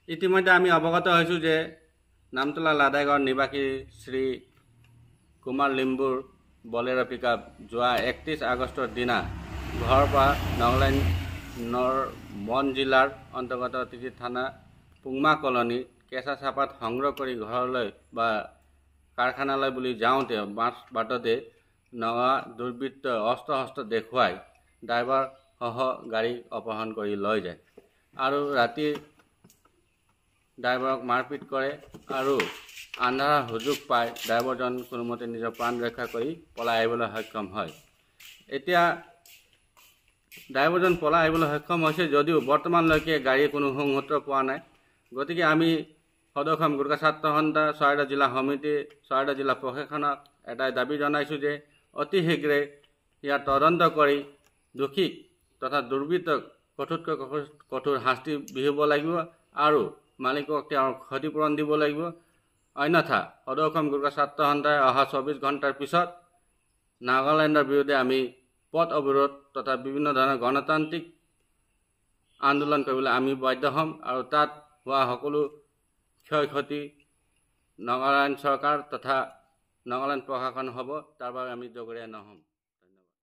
ইতিমধ্যে আমি অৱগত হৈছোঁ যে নামতলা লাদাইগড় নিবাসী শ্ৰী কুমাৰ লিম্বুৰ বলেৰো পিকআপ যোৱা 31 আগষ্টৰ দিনা ঘৰৰ পৰা নগালেণ্ডৰ মন জিলাৰ অন্তৰ্গত তিতি থানা পুংমা কলনী কেঁচা চাহপাত সংগ্ৰহ কৰি ঘৰলৈ বা কাৰখানালৈ বুলি যাওঁতে বাটতে নগা দুৰ্বৃত্ত অস্ত্ৰ দেখুৱাই ড্ৰাইভাৰ সহ গাড়ী অপহৰণ কৰি লৈ যায় আৰু ৰাতি ড্ৰাইভাৰক মাৰপিট কৰে আৰু আন্ধাৰ সুযোগ পাই ড্ৰাইভাৰজন কোনোমতে নিজৰ প্ৰাণ ৰক্ষা কৰি পলাই আহিবলৈ সক্ষম হয়। এতিয়া ড্ৰাইভাৰজন পলাই আহিবলৈ সক্ষম হৈছে যদিও বৰ্তমানলৈকে গাড়ীয়ে কোনো সংসূত্ৰ পোৱা নাই। গতিকে আমি সদৌ অসম গোৰ্খা ছাত্ৰ সন্থা চৰাইদেউ জিলা সমিতি চৰাইদেউ জিলা প্ৰশাসনক এটাই দাবী জনাইছোঁ যে অতি শীঘ্ৰে ইয়াৰ তদন্ত কৰি দোষীক তথা দুৰ্বৃত্তক কঠোৰতকৈ কঠোৰ শাস্তি বিহিব লাগিব আৰু মালিকক তেওঁৰ ক্ষতিপূৰণ দিব লাগিব। অন্যথা সদৌ অসম গোৰ্খা ছাত্ৰ সন্থাই অহা 24 ঘণ্টাৰ পিছত নাগালেণ্ডৰ বিৰুদ্ধে আমি পথ অৱৰোধ তথা বিভিন্ন ধৰণৰ গণতান্ত্ৰিক আন্দোলন কৰিবলৈ আমি বাধ্য হ'ম আৰু তাত হোৱা সকলো ক্ষয় ক্ষতি নাগালেণ্ড চৰকাৰ তথা নাগালেণ্ড প্ৰশাসন হ'ব, তাৰ বাবে আমি জগৰীয়া নহ'ম।